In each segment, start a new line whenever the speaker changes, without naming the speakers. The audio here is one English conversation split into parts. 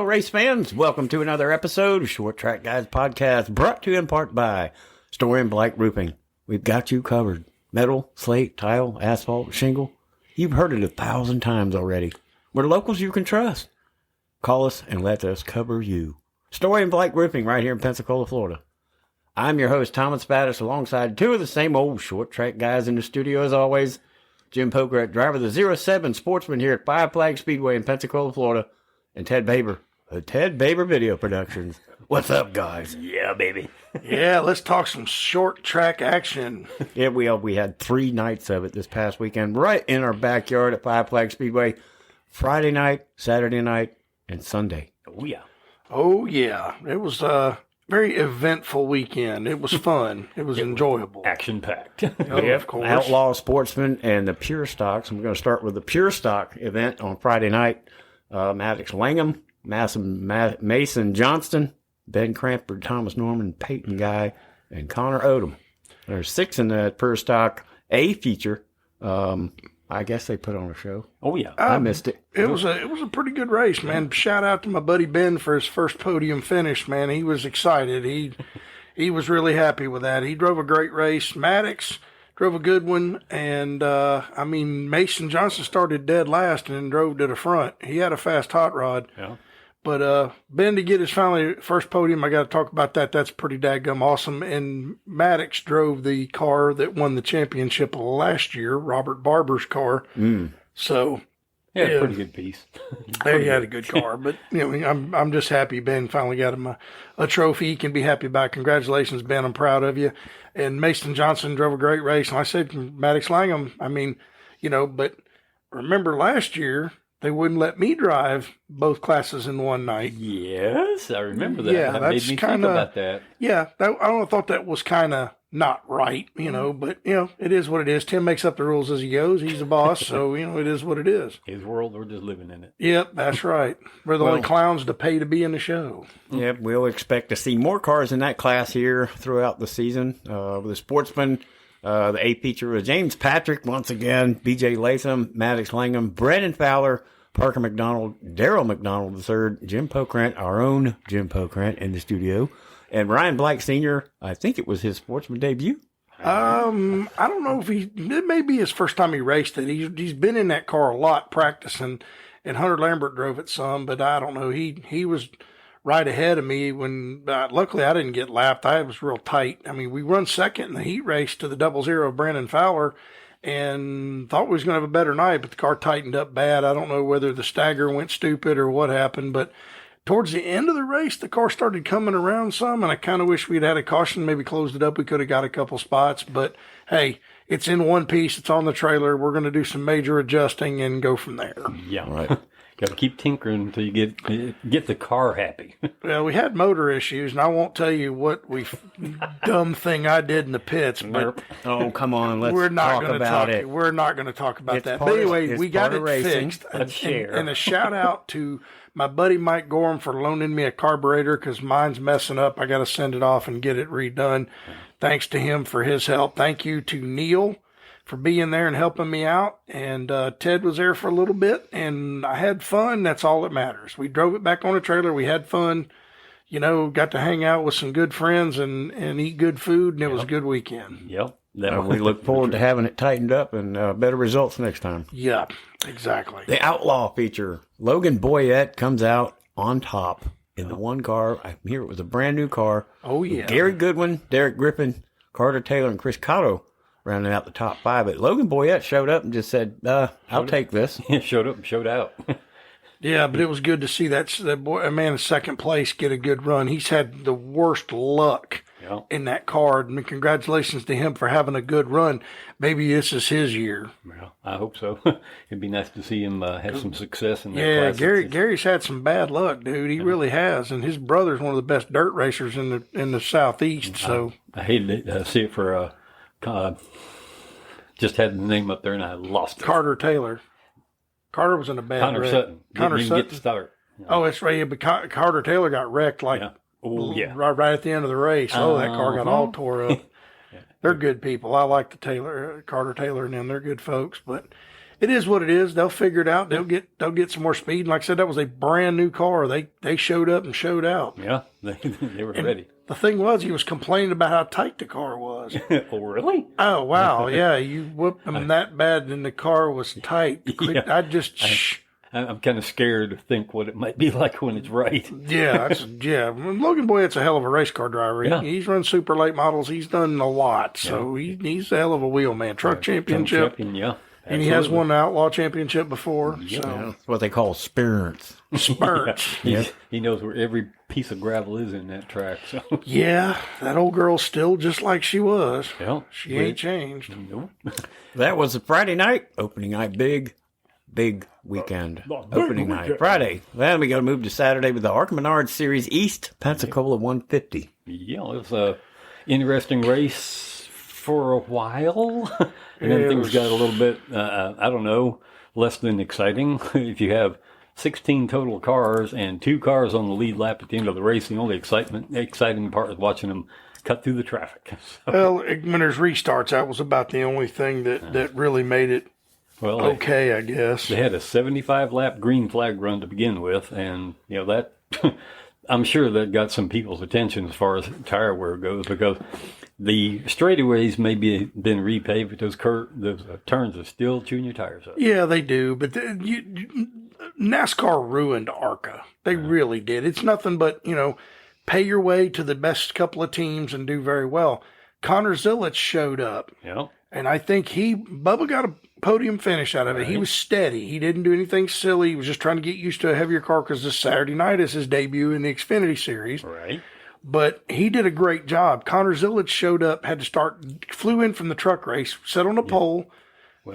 race fans. Welcome to another episode of Short Track Guys Podcast, brought to you in part by Story Bleich Roofing. We've got you covered. Metal, slate, tile, asphalt, shingle. You've heard it 1,000 times already. We're locals you can trust. Call us and let us cover you. Story Bleich Roofing right here in Pensacola, Florida. I'm your host, Thomas Battis, alongside two of the same old short track guys in the studio as always. Jim Pokrant, driver of the 07 Sportsman here at Five Flag Speedway in Pensacola, Florida. And Ted Baber, of Ted Baber Video Productions. What's up, guys?
Yeah, baby.
Yeah, let's talk some short track action.
Yeah, we had 3 nights of it this past weekend, right in our backyard at Five Flag Speedway. Friday night, Saturday night, and Sunday.
Oh, yeah.
Oh, yeah. It was a very eventful weekend. It was fun. It was enjoyable.
Action-packed.
Of course.
Outlaw Sportsman and the Pure Stocks. I'm going to start with the Pure Stock event on Friday night. Maddox Langham, Mason Johnston, Ben Cranford, Thomas Norman, Peyton Guy, and Connor Odom. There's 6 in the Pure Stock A feature. I guess they put on a show.
Oh, yeah.
I missed it.
It was a pretty good race, man. Shout out to my buddy Ben for his first podium finish, man. He was excited. He was really happy with that. He drove a great race. Maddox drove a good one, and Mason Johnson started dead last and then drove to the front. He had a fast hot rod.
Yeah.
But Ben to get his first podium, I got to talk about that. That's pretty daggum awesome. And Maddox drove the car that won the championship last year, Robert Barber's car. So
Yeah, pretty good piece.
he had a good car. But I'm just happy Ben finally got him a trophy. He can be happy about. Congratulations, Ben. I'm proud of you. And Mason Johnson drove a great race. And I said Maddox Langham, but remember last year, they wouldn't let me drive both classes in one night.
Yes, I remember that.
Yeah,
that
that's
made me
kinda,
think about that.
Yeah, I thought that was kind of not right, but, it is what it is. Tim makes up the rules as he goes. He's the boss, so, it is what it is.
His world, we're just living in it.
Yep, that's right. We're the only clowns to pay to be in the show.
Yep, we'll expect to see more cars in that class here throughout the season. With the Sportsman, the A feature was James Patrick, once again, B.J. Latham, Maddox Langham, Brendan Fowler, Parker McDonald, Daryl McDonald III, Jim Pokrant, our own Jim Pokrant in the studio, and Ryan Black Sr., I think it was his Sportsman debut.
I don't know if it may be his first time he raced it. He's been in that car a lot practicing, and Hunter Lambert drove it some, but I don't know. He was right ahead of me when, luckily I didn't get lapped. I was real tight. We run second in the heat race to the 00 of Brandon Fowler, and thought we was going to have a better night, but the car tightened up bad. I don't know whether the stagger went stupid or what happened, but towards the end of the race, the car started coming around some, and I kind of wish we'd had a caution, maybe closed it up. We could have got a couple spots, but hey, it's in one piece. It's on the trailer. We're going to do some major adjusting and go from there.
Yeah.
Right.
Got to keep tinkering until you get the car happy.
Well, we had motor issues, and I won't tell you what dumb thing I did in the pits, but
Oh, come on, let's
we're not
talk
going to
about
talk.
it.
We're not going to talk about
It's
that.
part
But
of-
anyway,
it's
we got
part of
it
racing.
fixed.
Let's share.
And a shout out to my buddy Mike Gorham for loaning me a carburetor because mine's messing up. I got to send it off and get it redone. Thanks to him for his help. Thank you to Neil for being there and helping me out. And Ted was there for a little bit, and I had fun. That's all that matters. We drove it back on a trailer. We had fun. Got to hang out with some good friends and eat good food, and it was a good weekend.
Yep.
We look forward to having it tightened up and better results next time.
Yeah, exactly.
The Outlaw feature. Logan Boyette comes out on top in the one car. I hear it was a brand new car.
Oh, yeah.
Gary Goodwin, Derek Griffin, Carter Taylor, and Chris Cotto rounding out the top 5. But Logan Boyette showed up and just said, I'll take this.
Showed up and showed out.
Yeah, but it was good to see that boy, a man in second place, get a good run. He's had the worst luck in that car. And congratulations to him for having a good run. Maybe this is his year.
Well, I hope so. It'd be nice to see him have some success in that
Yeah,
class.
Gary's had some bad luck, dude. He really has, and his brother's one of the best dirt racers in the southeast. So
I hated to see it for just had the name up there and I lost it.
Carter Taylor. Carter was in a bad
Connor
wreck.
Sutton.
Connor
Didn't even
Sutton.
get to start.
Oh, that's right. Yeah, but Carter Taylor got wrecked right at the end of the race. Oh, that car got all tore up. They're good people. I like the Carter Taylor and them. They're good folks. But It is what it is. They'll figure it out. They'll get some more speed. And like I said, that was a brand new car. They showed up and showed out.
Yeah, they were ready.
The thing was, he was complaining about how tight the car was.
Oh, really?
Oh, wow. Yeah, you whooped him that bad and the car was tight.
Yeah.
I'm
kind of scared to think what it might be like when it's right.
Yeah, Logan Boyett's a hell of a race car driver.
Yeah.
He's run super late models. He's done a lot. So he's a hell of a wheel man. Truck championship.
Yeah.
And he has won the Outlaw Championship before.
Yeah,
So
that's what they call spurts.
spurts.
He knows where every piece of gravel is in that track. So
Yeah, that old girl's still just like she was.
yeah,
She ain't changed.
Nope.
That was a Friday night, opening night, big weekend. Opening night, Friday. Then we got to move to Saturday with the ARCA Menards Series East, Pensacola 150.
Yeah, it was a interesting race for a while, and then things got a little bit, I don't know, less than exciting. If you have 16 total cars and 2 cars on the lead lap at the end of the race, the only exciting part is watching them cut through the traffic. So,
Well, when there's restarts, that was about the only thing that really made it okay, I guess.
They had a 75-lap green flag run to begin with, and that I'm sure that got some people's attention as far as tire wear goes, because the straightaways may be been repaved, but those turns are still chewing your tires up.
Yeah, they do, but NASCAR ruined ARCA. They really did. It's nothing but, pay your way to the best couple of teams and do very well. Connor Zillich showed up.
Yeah.
And I think Bubba got a podium finish out of it. Right. He was steady. He didn't do anything silly. He was just trying to get used to a heavier car because this Saturday night is his debut in the Xfinity Series.
Right.
But he did a great job. Connor Zillich showed up, flew in from the truck race, sat on the pole,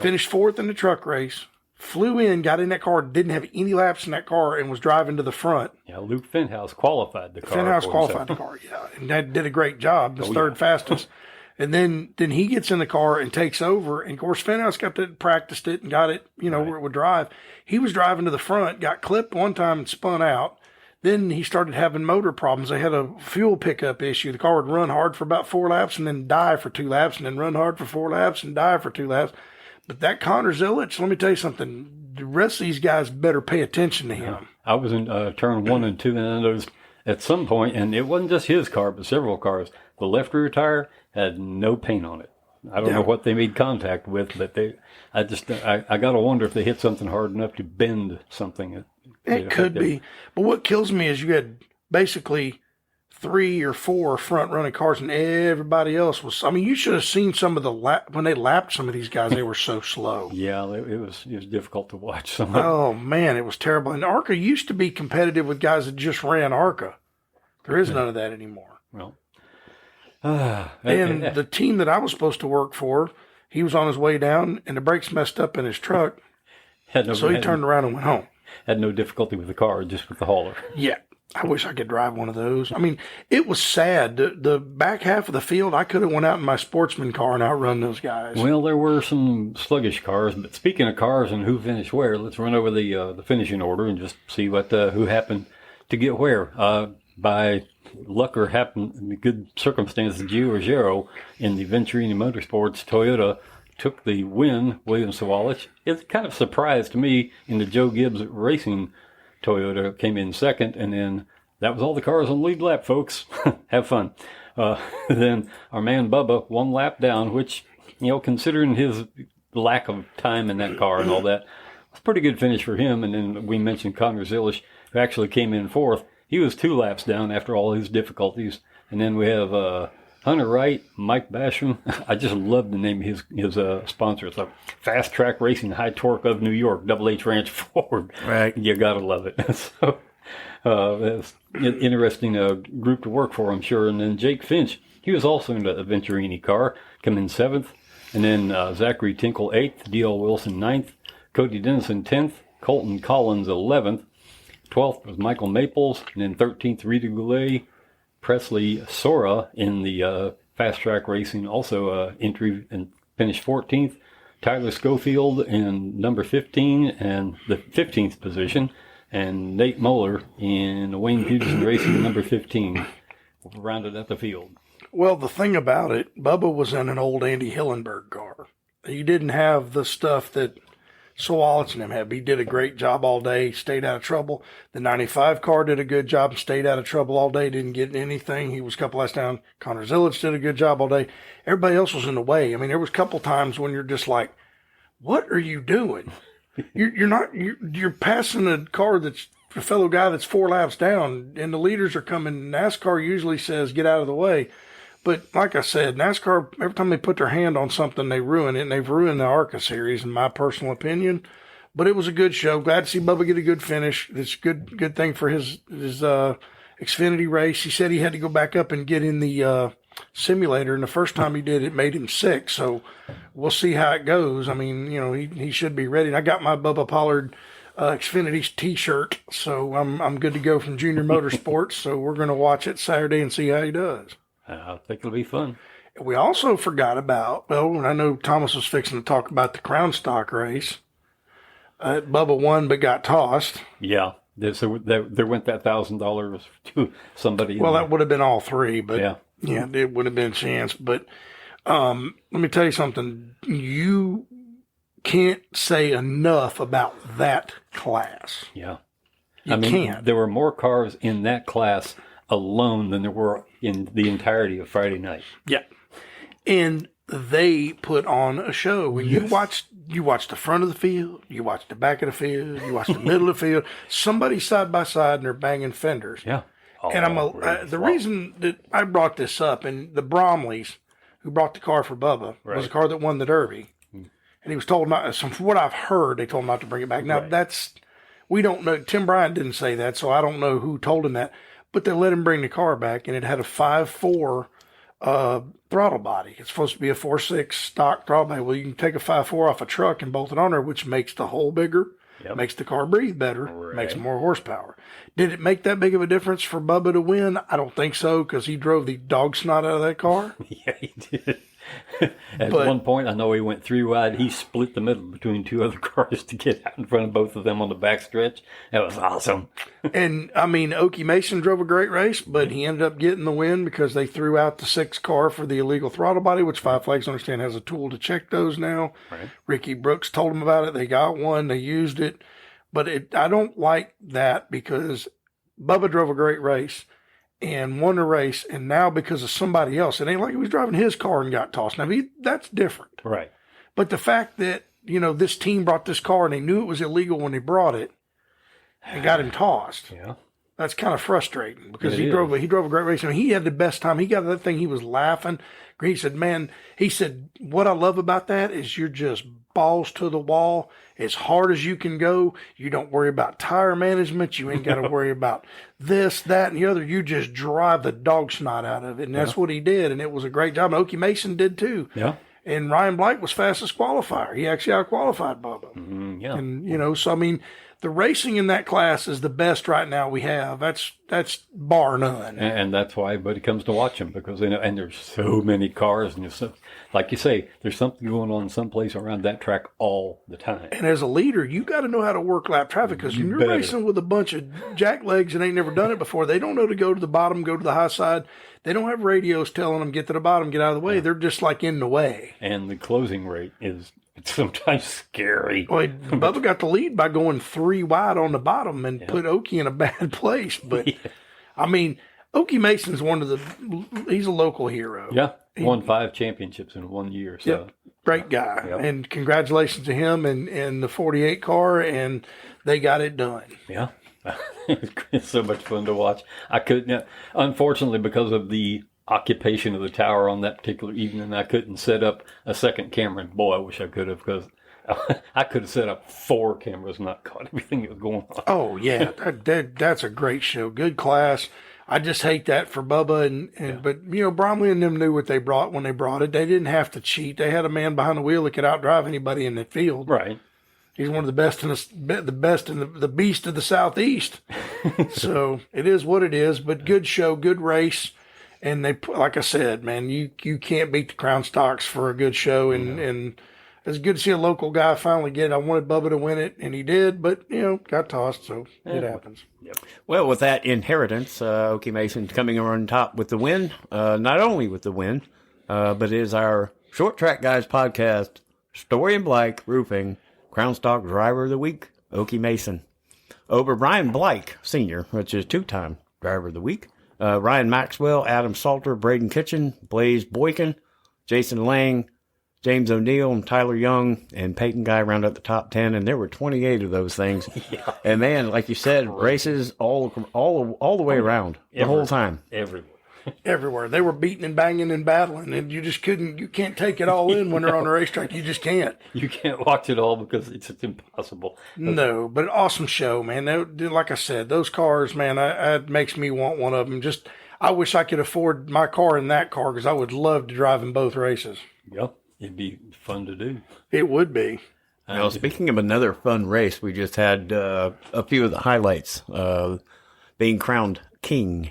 finished 4th in the truck race, flew in, got in that car, didn't have any laps in that car, and was driving to the front.
Yeah, Luke Fenhouse qualified the car.
Yeah. And that did a great job. Was third fastest. And then he gets in the car and takes over. And, of course, Fenhouse practiced it and got it, where it would drive. He was driving to the front, got clipped one time and spun out. Then he started having motor problems. They had a fuel pickup issue. The car would run hard for about 4 laps and then die for 2 laps and then run hard for 4 laps and die for 2 laps. But that Connor Zillich, let me tell you something. The rest of these guys better pay attention to him.
I was in turn 1 and 2, and I noticed at some point, and it wasn't just his car, but several cars, the left rear tire had no paint on it. I don't know what they made contact with, but I got to wonder if they hit something hard enough to bend something.
It could be. But what kills me is you had basically 3 or 4 front running cars and everybody else was, you should have seen some of when they lapped some of these guys, they were so slow.
Yeah, it was difficult to watch.
Oh man, it was terrible. And ARCA used to be competitive with guys that just ran ARCA. There is none of that anymore.
Well,
and the team that I was supposed to work for, he was on his way down and the brakes messed up in his truck. So he turned around and went home.
Had no difficulty with the car, just with the hauler.
Yeah. I wish I could drive one of those. It was sad. The back half of the field, I could have went out in my sportsman car and outrun those guys.
Well, there were some sluggish cars, but speaking of cars and who finished where, let's run over the finishing order and just see who happened to get where. By luck or good circumstances, Gio Ruggiero in the Venturini Motorsports Toyota took the win. William Sawalich. It's kind of surprised me in the Joe Gibbs Racing Toyota came in second, and then that was all the cars on the lead lap, folks. Have fun. Then our man Bubba, 1 lap down, which, considering his lack of time in that car and all that, was a pretty good finish for him. And then we mentioned Connor Zillich, who actually came in 4th. He was 2 laps down after all his difficulties. And then we have Hunter Wright, Mike Basham. I just love the name of his sponsor. It's a Fast Track Racing High Torque of New York, Double H Ranch Ford.
Right.
You got to love it. So that's an interesting group to work for, I'm sure. And then Jake Finch, he was also in the Venturini car, come in 7th. And then Zachary Tinkle, 8th. D.L. Wilson, 9th. Cody Dennison, 10th. Colton Collins, 11th. 12th was Michael Maples. And then 13th, Rita Goulet. Presley Sora in the Fast Track Racing, also entry and finished 14th. Tyler Schofield in number 15 and the 15th position. And Nate Moeller in Wayne Peterson Racing, number 15, rounded out the field.
Well, the thing about it, Bubba was in an old Andy Hillenberg car. He didn't have the stuff that Sawalitz and them have. He did a great job all day, stayed out of trouble. The 95 car did a good job, stayed out of trouble all day, didn't get anything. He was a couple laps down. Connor Zillage did a good job all day. Everybody else was in the way. I mean, there was a couple times when you're just like, what are you doing? You're passing a car that's a fellow guy that's 4 laps down, and the leaders are coming. NASCAR usually says, get out of the way. But like I said, NASCAR, every time they put their hand on something, they ruin it, and they've ruined the ARCA series, in my personal opinion. But it was a good show. Glad to see Bubba get a good finish. It's a good thing for his Xfinity race. He said he had to go back up and get in the simulator, and the first time he did, it made him sick. So we'll see how it goes. I mean, he should be ready. And I got my Bubba Pollard Xfinity T-shirt, so I'm good to go from Junior Motorsports. So we're going to watch it Saturday and see how he does.
I think it'll be fun.
We also forgot about, I know Thomas was fixing to talk about the Crown Stock race. Bubba won but got tossed.
Yeah. There went that $1,000 to somebody.
Well, that would have been all three, but yeah, it would have been a chance. But let me tell you something. You can't say enough about that class.
Yeah.
You can't.
There were more cars in that class alone than there were in the entirety of Friday night.
Yeah. And they put on a show. When you watch the front of the field, you watch the back of the field, you watch the middle of the field, somebody side by side and they're banging fenders.
Yeah.
And the reason that I brought this up, and the Bromleys, who brought the car for Bubba, was a car that won the Derby. And he was told not, from what I've heard, they told him not to bring it back. Now, we don't know. Tim Bryant didn't say that, so I don't know who told him that. But they let him bring the car back, and it had a 5.4 throttle body. It's supposed to be a 4.6 stock throttle body. Well, you can take a 5.4 off a truck and bolt it on there, which makes the hole bigger, makes the car breathe better, makes more horsepower. Did it make that big of a difference for Bubba to win? I don't think so, because he drove the dog snot out of that car.
Yeah, he did. At one point, I know he went 3 wide. He split the middle between 2 other cars to get out in front of both of them on the back stretch. That was awesome.
And, Okie Mason drove a great race, but he ended up getting the win because they threw out the 6 car for the illegal throttle body, which Five Flags understand has a tool to check those now.
Right.
Ricky Brooks told them about it. They got one. They used it. But I don't like that because Bubba drove a great race and won the race, and now because of somebody else, it ain't like he was driving his car and got tossed. Now, that's different.
Right.
But the fact that, this team brought this car and they knew it was illegal when they brought it and got him tossed.
Yeah.
That's kind of frustrating because he drove a great race. He had the best time. He got that thing. He was laughing. He said, what I love about that is you're just balls to the wall as hard as you can go. You don't worry about tire management. You ain't got to worry about this, that, and the other. You just drive the dog snot out of it. And that's what he did. And it was a great job. And Okie Mason did too.
Yeah.
And Ryan Blight was fastest qualifier. He actually out-qualified Bubba.
Yeah.
And, the racing in that class is the best right now we have. That's bar none.
And that's why everybody comes to watch them because and there's so many cars. And like you say, there's something going on someplace around that track all the time.
And as a leader, you got to know how to work lap traffic because when you're racing with a bunch of jacklegs and ain't never done it before, they don't know to go to the bottom, go to the high side. They don't have radios telling them get to the bottom, get out of the way. They're just like in the way.
And the closing rate is sometimes scary.
Well, Bubba got the lead by going 3 wide on the bottom and put Okie in a bad place. But, Okie Mason's he's a local hero.
Yeah, won 5 championships in 1 year. So.
Great guy. Yep. And congratulations to him and the 48 car, and they got it done.
Yeah. It's so much fun to watch. I couldn't, unfortunately, because of the occupation of the tower on that particular evening, I couldn't set up a second camera. And boy, I wish I could have, because I could have set up 4 cameras and not caught everything that was going on.
Oh, yeah. That's a great show. Good class. I just hate that for Bubba. But, Bromley and them knew what they brought when they brought it. They didn't have to cheat. They had a man behind the wheel that could outdrive anybody in the field.
Right.
He's one of the best in the beast of the Southeast. So it is what it is. But good show, good race. And they, like I said, man, you can't beat the Crown Stocks for a good show. And it's good to see a local guy finally get it. I wanted Bubba to win it, and he did, but, got tossed, so it happens.
Yep. Well, with that inheritance, Okie Mason coming on top with the win. Not only with the win, but it is our Short Track Guys podcast, Story Bleich Roofing, Crown Stock Driver of the Week, Okie Mason. Over Ryan Bleich, Sr., which is 2-time Driver of the Week. Ryan Maxwell, Adam Salter, Braden Kitchen, Blaze Boykin, Jason Lang, James O'Neill, and Tyler Young, and Peyton Guy round up the top 10, and there were 28 of those things. Yeah. And man, like you said, races all the way around, the whole time.
Everywhere. They were beating and banging and battling, and you can't take it all in when they're on the racetrack. You just can't.
You can't watch it all because it's impossible.
No, but an awesome show, man. Like I said, those cars, man, it makes me want one of them. Just, I wish I could afford my car and that car because I would love to drive in both races.
Yep, it'd be fun to do.
It would be.
Now, speaking of another fun race, we just had a few of the highlights being crowned king.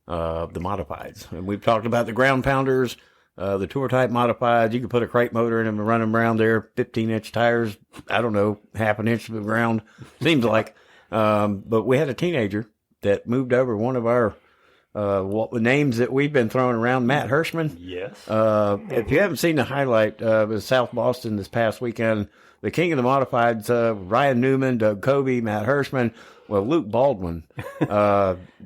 The modifieds. And we've talked about the ground pounders, the tour type modifieds. You could put a crate motor in them and run them around there, 15-inch tires, I don't know, half an inch to the ground, seems like. But we had a teenager that moved over one of our names that we've been throwing around, Matt Hirschman.
Yes.
If you haven't seen the highlight, it was South Boston this past weekend. The king of the modifieds, Ryan Newman, Doug Covey, Matt Hirschman. Well, Luke Baldwin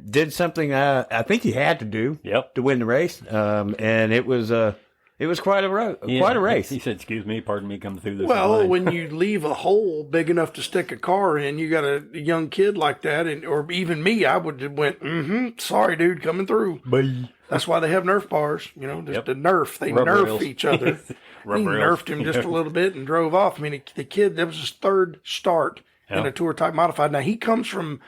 did something I think he had to do to win the race, and it was quite a race.
He said, "Excuse me, pardon me, come through this."
Well, when you leave a hole big enough to stick a car in, you got a young kid like that, or even me, I would have went, sorry, dude, coming through.
Bye.
That's why they have Nerf bars, just to nerf. They nerf each other. He nerfed him just a little bit and drove off. I mean, the kid, that was his third start in a tour type modified. Now, he comes from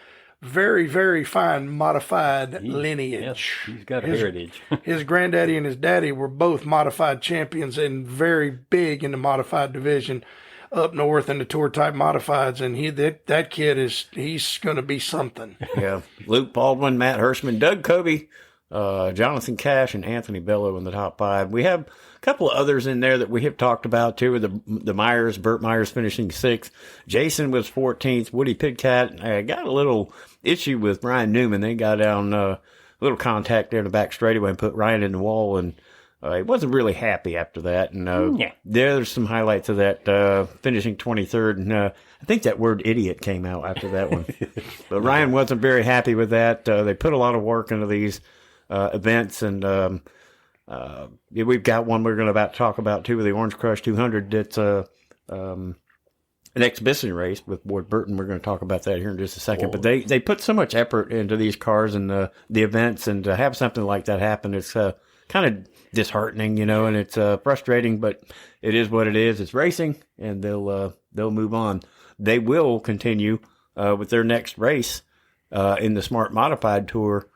very, very fine modified lineage.
Yes, he's got heritage.
His granddaddy and his daddy were both modified champions and very big in the modified division up north in the tour type modifieds. And that kid he's going to be something.
Yeah. Luke Baldwin, Matt Hirschman, Doug Covey, Jonathan Cash, and Anthony Bello in the top 5. We have a couple of others in there that we have talked about too. The Myers, Burt Myers finishing 6th. Jason was 14th. Woody Pidcat got a little issue with Ryan Newman. They got down a little contact there in the back straightaway and put Ryan in the wall, and he wasn't really happy after that. And there's some highlights of that, finishing 23rd. And I think that word idiot came out after that one. But Ryan wasn't very happy with that. They put a lot of work into these events, and we've got one we're going to about talk about too, with the Orange Crush 200. That's an exhibition race with Ward Burton. We're going to talk about that here in just a second. But they put so much effort into these cars and the events, and to have something like that happen, it's kind of disheartening, and it's frustrating. But it is what it is. It's racing, and they'll move on. They will continue with their next race in the Smart Modified Tour.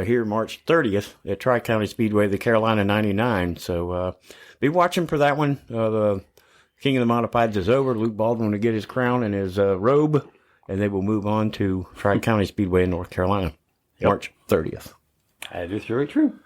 Here March 30th at Tri-County Speedway, the Carolina 99. So be watching for that one. The King of the Modifieds is over. Luke Baldwin will get his crown and his robe, and they will move on to Tri-County Speedway in North Carolina, March 30th.
That is very true.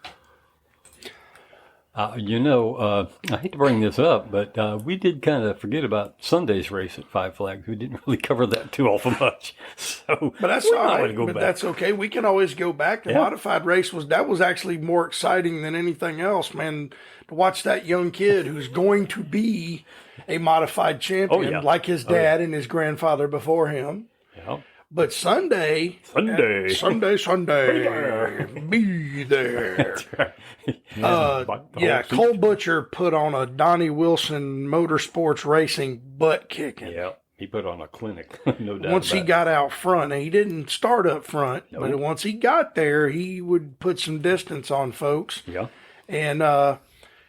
I hate to bring this up, but we did kind of forget about Sunday's race at Five Flags. We didn't really cover that too awful much. So,
but that's all right. But that's okay. We can always go back. The modified race was actually more exciting than anything else, man. To watch that young kid who's going to be a modified champion, like his dad and his grandfather before him.
Yeah.
But Sunday, be there.
That's right.
Cole Butcher put on a Donnie Wilson Motorsports Racing butt kicking.
Yeah, he put on a clinic, no doubt.
Once he got out front, and he didn't start up front, but once he got there, he would put some distance on folks.
Yeah,
and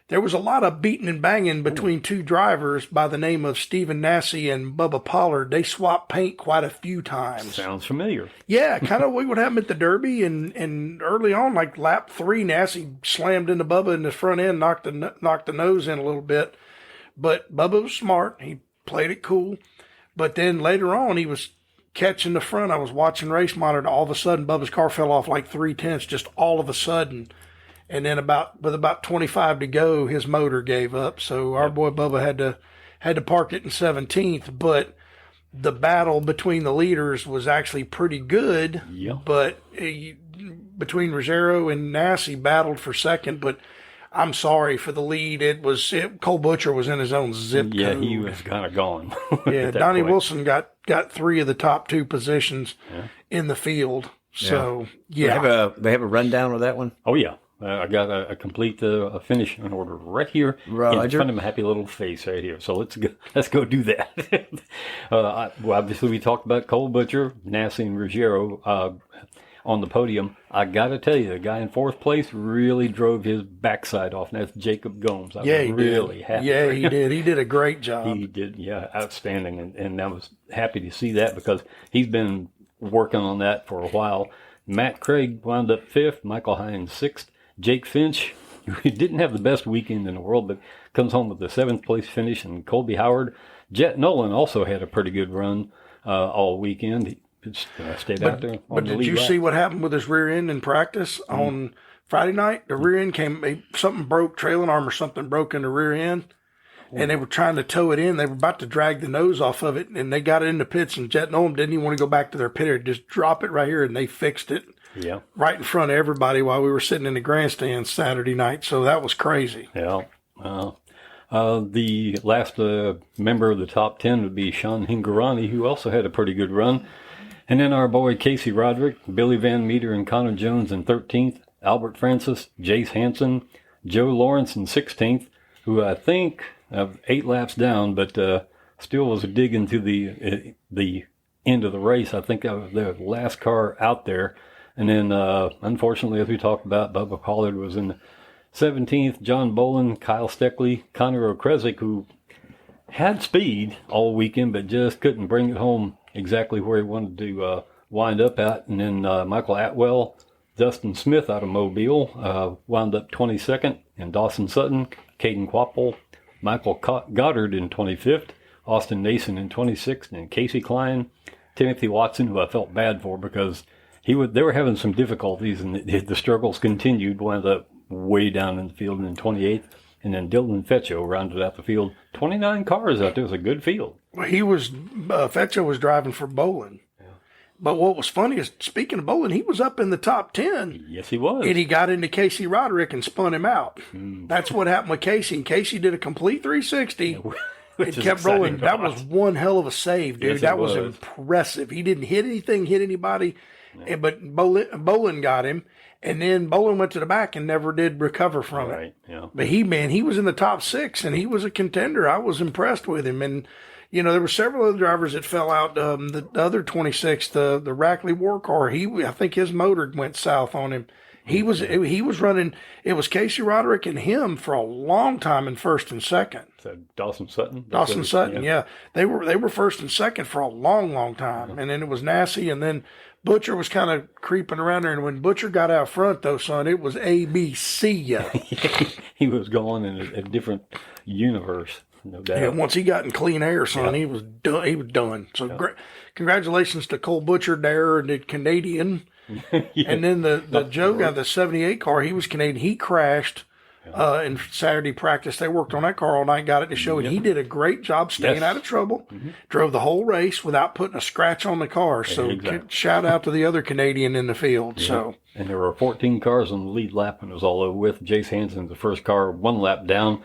there was a lot of beating and banging between two drivers by the name of Stephen Nassy and Bubba Pollard. They swapped paint quite a few times.
Sounds familiar.
Yeah, kind of what happened at the Derby, and early on, like lap 3, Nassy slammed into Bubba in the front end, knocked the nose in a little bit. But Bubba was smart. He played it cool. But then later on, he was catching the front. I was watching race monitor. All of a sudden, Bubba's car fell off like 3/10, just all of a sudden. And then with about 25 to go, his motor gave up. So our boy Bubba had to park it in 17th. But the battle between the leaders was actually pretty good.
Yeah.
But between Ruggiero and Nassy battled for second. But I'm sorry for the lead. Cole Butcher was in his own zip code.
Yeah, he was kind of gone.
Yeah, Donnie Wilson got 3 of the top 2 positions in the field. So, yeah.
They have a rundown of that one?
Oh, yeah. I got a complete finish in order right here
Roger.
in front of my happy little face right here. So let's go do that. Well, obviously, we talked about Cole Butcher, Nassi, and Ruggiero on the podium. I got to tell you, the guy in 4th place really drove his backside off, and that's Jacob Gomes. I was really happy.
Yeah, he did. He did a great job.
He did, yeah, outstanding. And I was happy to see that because he's been working on that for a while. Matt Craig wound up 5th, Michael Hines 6th. Jake Finch, who didn't have the best weekend in the world, but comes home with the 7th place finish. And Colby Howard. Jet Nolan also had a pretty good run all weekend. He just stayed out there.
But did you see what happened with his rear end in practice on Friday night? The rear end something broke, trailing arm or something broke in the rear end. And they were trying to tow it in. They were about to drag the nose off of it, and they got it in the pits. And Jet Nolan didn't even want to go back to their pit area. Just drop it right here, and they fixed it.
Yeah.
Right in front of everybody while we were sitting in the grandstand Saturday night. So that was crazy.
Yeah. The last member of the top 10 would be Sean Hingarani, who also had a pretty good run. And then our boy Casey Roderick, Billy Van Meter, and Connor Jones in 13th. Albert Francis, Jace Hansen, Joe Lawrence in 16th, who I think 8 laps down, but still was digging to the end of the race. I think the last car out there. And then, unfortunately, as we talked about, Bubba Pollard was in 17th. John Bolin, Kyle Steckley, Connor Okrezik, who had speed all weekend, but just couldn't bring it home exactly where he wanted to wind up at. And then Michael Atwell, Dustin Smith out of Mobile, wound up 22nd. And Dawson Sutton, Caden Quapple, Michael Goddard in 25th, Austin Nason in 26th, and Casey Klein, Timothy Watson, who I felt bad for because they were having some difficulties, and the struggles continued. Wound up way down in the field in 28th, and then Dylan Fetcho rounded out the field. 29 cars out there. It was a good field.
Well, Fetcho was driving for Bolin. Yeah. But what was funny is, speaking of Bolin, he was up in the top 10.
Yes, he was.
And he got into Casey Roderick and spun him out. That's what happened with Casey. And Casey did a complete 360. It kept rolling. That was one hell of a save, dude.
Yes,
that was impressive. He didn't hit anybody. No. But Bolin got him, and then Bolin went to the back and never did recover from it.
Yeah.
But he was in the top 6, and he was a contender. I was impressed with him. And, there were several other drivers that fell out. The other 26, the Rackley War car, I think his motor went south on him. He was running. It was Casey Roderick and him for a long time in 1st and 2nd.
So Dawson Sutton.
Dawson Sutton, yeah. They were 1st and 2nd for a long, long time, and then it was Nassi, and then Butcher was kind of creeping around there. And when Butcher got out front, though, son, it was ABC.
He was going in a different universe, no doubt.
Yeah, once he got in clean air, son, he was done. He was done. So congratulations to Cole Butcher there, and the Canadian. And then the Joe guy, the 78 car, he was Canadian. He crashed in Saturday practice. They worked on that car all night, got it to show, and he did a great job staying out of trouble. Drove the whole race without putting a scratch on the car. So shout out to the other Canadian in the field. So
and there were 14 cars on the lead lap when it was all over with. Jace Hansen, the first car, 1 lap down,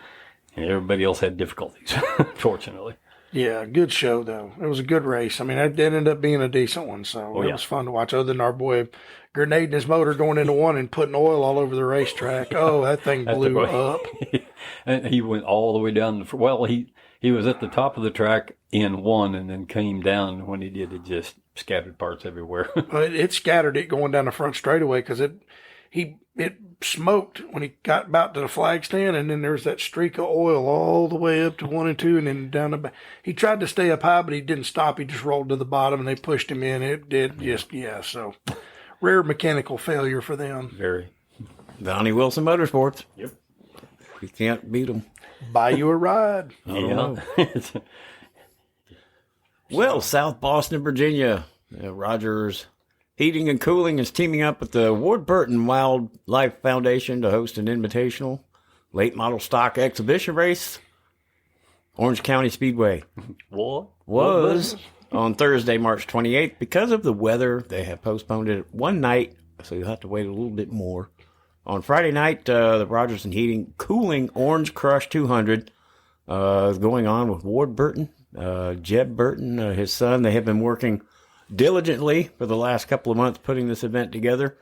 and everybody else had difficulties, fortunately.
Yeah, good show, though. It was a good race. I mean, it ended up being a decent one, so it was fun to watch, other than our boy grenading his motor going into one and putting oil all over the racetrack. Oh, that thing blew up.
And he went all the way down. He was at the top of the track in one and then came down. When he did, it just scattered parts everywhere.
It scattered it going down the front straightaway because it smoked when he got about to the flag stand, and then there's that streak of oil all the way up to 1 and 2 and then down the back. He tried to stay up high, but he didn't stop. He just rolled to the bottom, and they pushed him in. It did so rare mechanical failure for them.
Very.
Donnie Wilson Motorsports.
Yep.
We can't beat them.
Buy you a ride.
Well, South Boston, Virginia, Rogers Heating and Cooling is teaming up with the Ward Burton Wildlife Foundation to host an invitational late model stock exhibition race. Orange County Speedway was on Thursday, March 28th. Because of the weather, they have postponed it one night, so you'll have to wait a little bit more. On Friday night, the Rogers and Heating Cooling Orange Crush 200 is going on with Ward Burton, Jeb Burton, his son. They have been working diligently for the last couple of months putting this event together.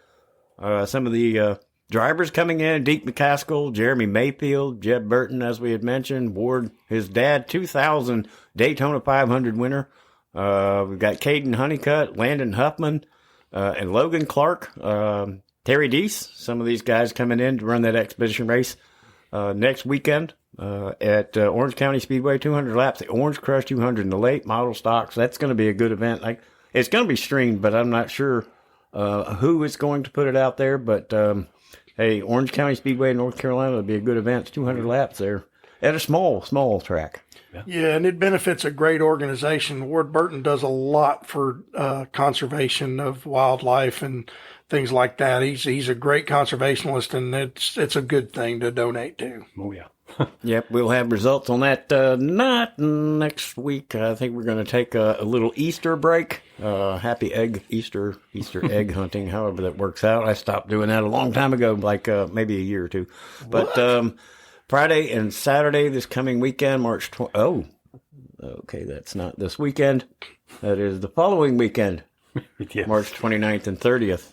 Some of the drivers coming in, Deke McCaskill, Jeremy Mayfield, Jeb Burton, as we had mentioned, Ward, his dad, 2000 Daytona 500 winner. We've got Caden Honeycutt, Landon Huffman, and Logan Clark, Terry Deese. Some of these guys coming in to run that expedition race next weekend at Orange County Speedway, 200 laps, the Orange Crush 200 in the late model stocks. That's going to be a good event. It's going to be streamed, but I'm not sure who is going to put it out there. But hey, Orange County Speedway, North Carolina, will be a good event. It's 200 laps there at a small track.
Yeah, and it benefits a great organization. Ward Burton does a lot for conservation of wildlife and things like that. He's a great conservationist, and it's a good thing to donate to.
Oh, yeah.
Yep, we'll have results on that not next week. I think we're going to take a little Easter break. Happy Easter egg hunting, however that works out. I stopped doing that a long time ago, like maybe a year or two. But Friday and Saturday this coming weekend, March 20. Oh, okay, that's not this weekend. That is the following weekend,
Yeah.
March 29th and 30th.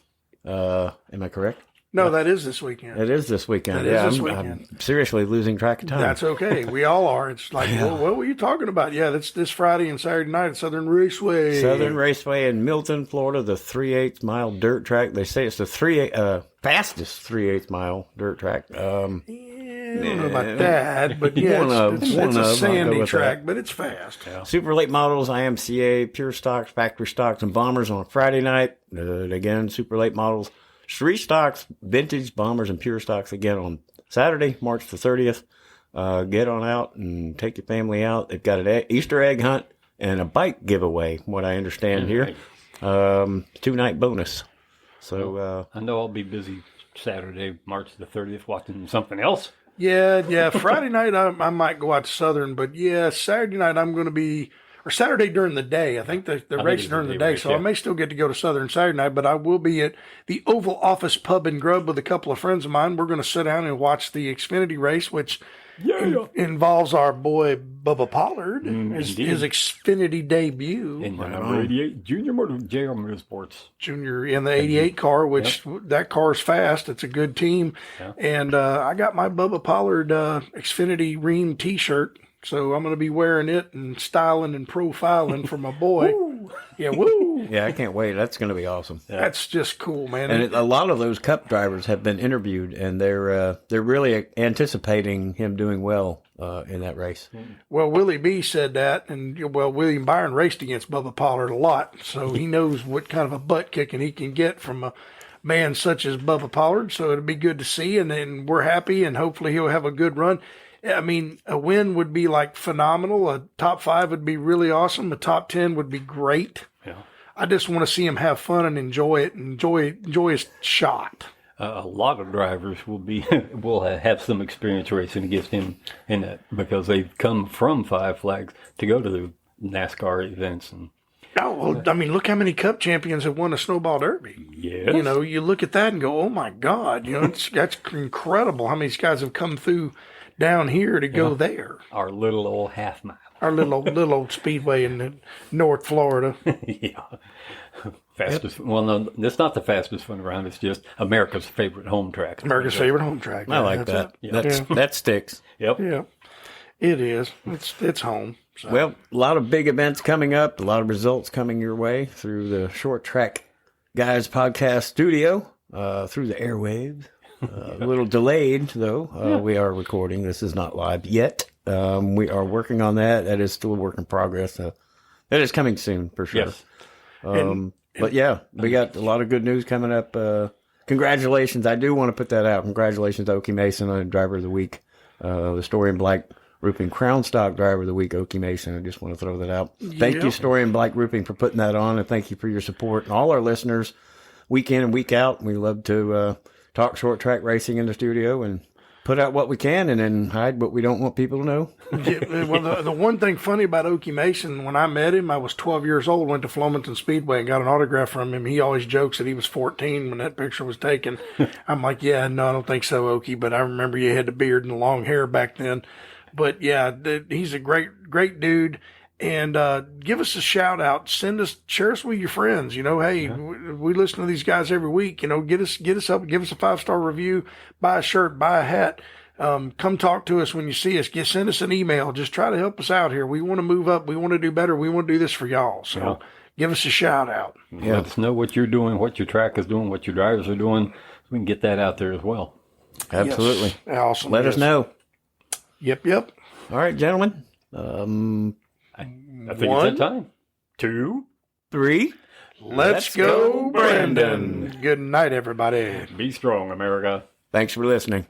Am I correct?
No, that is this weekend.
It is this weekend.
That is this
I'm
weekend.
seriously losing track of time.
That's okay. We all are. It's like, well, what were you talking about? Yeah, that's this Friday and Saturday night at Southern Raceway.
Southern Raceway in Milton, Florida, the 3/8 mile dirt track. They say it's the fastest 3/8 mile dirt track.
I don't know about that, but yeah, it's a sandy track, but it's fast.
Yeah.
Super late models, IMCA, pure stocks, factory stocks, and bombers on Friday night. Again, super late models. Street stocks, vintage bombers, and pure stocks again on Saturday, March the 30th. Get on out and take your family out. They've got an Easter egg hunt and a bike giveaway, from what I understand here. 2-night bonus. So
I know I'll be busy Saturday, March the 30th, watching something else.
Yeah. Friday night I might go out to Southern, but yeah, Saturday night I'm going to be, or Saturday during the day. I think the race is during the day, so I may still get to go to Southern Saturday night, but I will be at the Oval Office Pub and Grub with a couple of friends of mine. We're going to sit down and watch the Xfinity race, which involves our boy Bubba Pollard, his Xfinity debut.
In the number 88 Junior JR Motorsports.
Junior in the 88 car, which that car's fast. It's a good team. Yeah. And I got my Bubba Pollard Xfinity Ream t-shirt. So I'm going to be wearing it and styling and profiling for my boy. Woo. Yeah, woo.
yeah, I can't wait. That's going to be awesome.
Yeah. That's just cool, man.
And a lot of those Cup drivers have been interviewed, and they're really anticipating him doing well in that race.
Well, Willie B said that, and William Byron raced against Bubba Pollard a lot, so he knows what kind of a butt kicking he can get from a man such as Bubba Pollard. So it'll be good to see, and we're happy, and hopefully he'll have a good run. I mean, a win would be like phenomenal. A top 5 would be really awesome. A top 10 would be great. Yeah. I just want to see him have fun and enjoy it. Enjoy his shot.
A lot of drivers will have some experience racing against him in that, because they've come from Five Flags to go to the NASCAR events. And
oh, well, I mean, look how many Cup champions have won a Snowball Derby.
Yes.
You know, you look at that and go, oh my God, that's incredible how many guys have come through down here to go there.
Our little old half mile.
Our little old speedway in North Florida.
Yeah. Fastest. Yep. Well, no, it's not the fastest one around. It's just America's favorite home track.
America's favorite home track.
I like that. Yeah. That sticks.
Yep.
Yeah. It is. It's home. So.
Well, a lot of big events coming up, a lot of results coming your way through the Short Track Guys podcast studio, through the airwaves. A little delayed, though. We are recording. This is not live yet. We are working on that. That is still a work in progress. That is coming soon, for sure.
Yes.
But yeah, we got a lot of good news coming up. Congratulations. I do want to put that out. Congratulations to Okie Mason on Driver of the Week. The Story Bleich Roofing Crown Stock Driver of the Week, Okie Mason. I just want to throw that out. Thank you, Story Bleich Roofing, for putting that on, and thank you for your support. And all our listeners, week in and week out, we love to talk short track racing in the studio and put out what we can and then hide what we don't want people to know.
Yeah, well, the one thing funny about Okie Mason, when I met him, I was 12 years old, went to Flomaton Speedway and got an autograph from him. He always jokes that he was 14 when that picture was taken. I'm like, yeah, no, I don't think so, Okie, but I remember you had the beard and the long hair back then. But yeah, he's a great dude. And give us a shout out. Share us with your friends. You know, hey, we listen to these guys every week. You know, get us up, give us a 5-star review, buy a shirt, buy a hat. Come talk to us when you see us. Send us an email. Just try to help us out here. We want to move up. We want to do better. We want to do this for y'all. So give us a shout out.
Yeah. Let us know what you're doing, what your track is doing, what your drivers are doing. We can get that out there as well.
Absolutely.
Yes. Awesome.
Let us know.
Yep.
All right, gentlemen.
I think it's that time. 2,
3.
Let's go, Brandon. Good night, everybody.
Be strong, America.
Thanks for listening.